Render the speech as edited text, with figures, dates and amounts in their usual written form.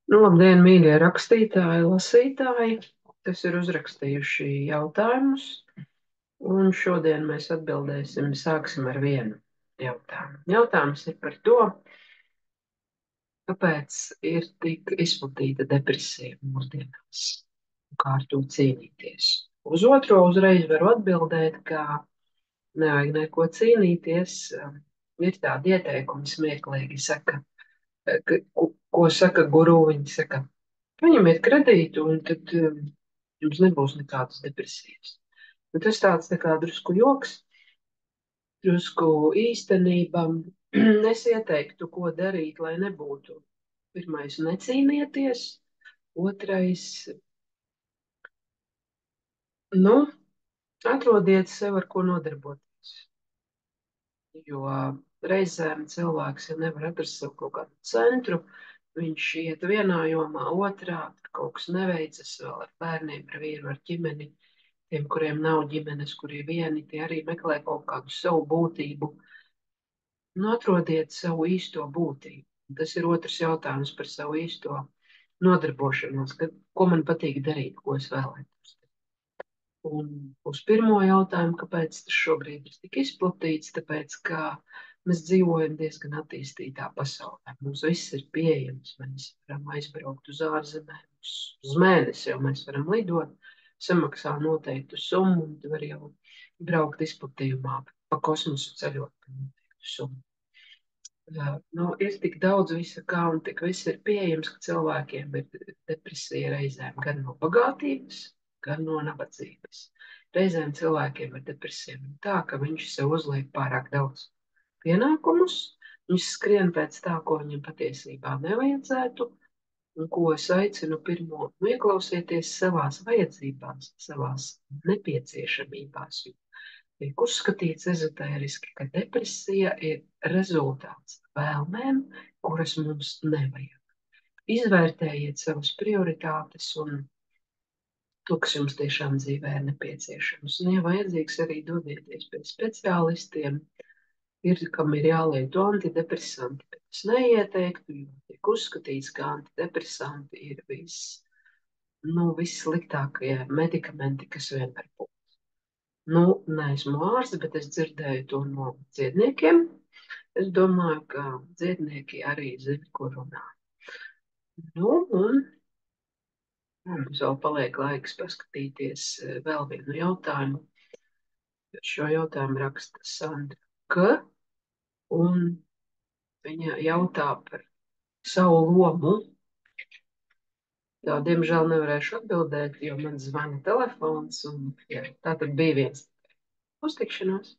Nu, labdien, mīļie rakstītāji, lasītāji, kas ir uzrakstījuši jautājumus. Un šodien mēs atbildēsim, sāksim ar vienu jautājumu. Jautājums ir par to, kāpēc ir tik izplatīta depresija mūsdienās un kā ar to cīnīties. Uz otro uzreiz varu atbildēt, ka nevajag neko cīnīties. Ir tādi ieteikumi smieklīgi, saka, ko saka guru, viņi saka, paņemiet kredītu, un tad jums nebūs nekādas depresijas. Nu, tas tāds tā kā drusku joks, drusku īstenība. Es ieteiktu, ko darīt, lai nebūtu. Pirmais, necīnieties. Otrais, nu, atrodiet sev, ar ko nodarboties. Jo reizēm cilvēks, ja nevar atrast sev kaut kādu centru, viņš iet vienā jomā, otrā, tur kaut kas neveicas vēl ar bērniem, ar vīru, ar ģimeni. Tiem, kuriem nav ģimenes, kuri ir vieni, tie arī meklē kaut kādu savu būtību. Nu, atrodiet savu īsto būtību. Tas ir otrs jautājums par savu īsto nodarbošanos, ko man patīk darīt, ko es vēlētos. Un uz pirmo jautājumu, kāpēc tas šobrīd ir tik izplatīts, tāpēc, ka mēs dzīvojam diezgan attīstītā pasaulē. Mums viss ir pieejams. Mēs varam aizbraukt uz ārzemēm, uz mēnesi jau mēs varam lidot, samaksā noteiktu summu, un tu vari jau braukt izplatījumā, pa kosmosu ceļot par noteiktu summu. Ir tik daudz visa kā, un tik viss ir pieejams, ka cilvēkiem ir depresija reizēm gan no bagātības, gan no nabadzības. Reizēm cilvēkiem ir depresija tā, ka viņš sev uzliek pārāk daudz pienākumus, viņš skrien pēc tā, ko viņam patiesībā nevajadzētu, un ko es aicinu pirmo, ieklausieties savās vajadzībās, savās nepieciešamībās. Tiek uzskatīts ezotēriski, ka depresija ir rezultāts vēlmēm, kuras mums nevajag. Izvērtējiet savas prioritātes un to, kas jums tiešām dzīvē ir nepieciešams. Un, ja vajadzīgs, arī dodieties pie speciālistiem, kam ir jālieto antidepresanti, bet es neieteiktu, jo tiek uzskatīts, ka antidepresanti ir vissliktākie medikamenti, kas vien var būt. Nu, neesmu ārsts, bet es dzirdēju to no dziedniekiem. Es domāju, ka dziednieki arī zina, ko runā. Nu, un mums vēl paliek laiks paskatīties vēl vienu jautājumu. Šo jautājumu raksta Sandra K. Un viņa jautā par savu lomu. Tā, diemžēl nevarēšu atbildēt, jo man zvana telefons. Un, jā, tā tad bija viens. Uz tikšanos!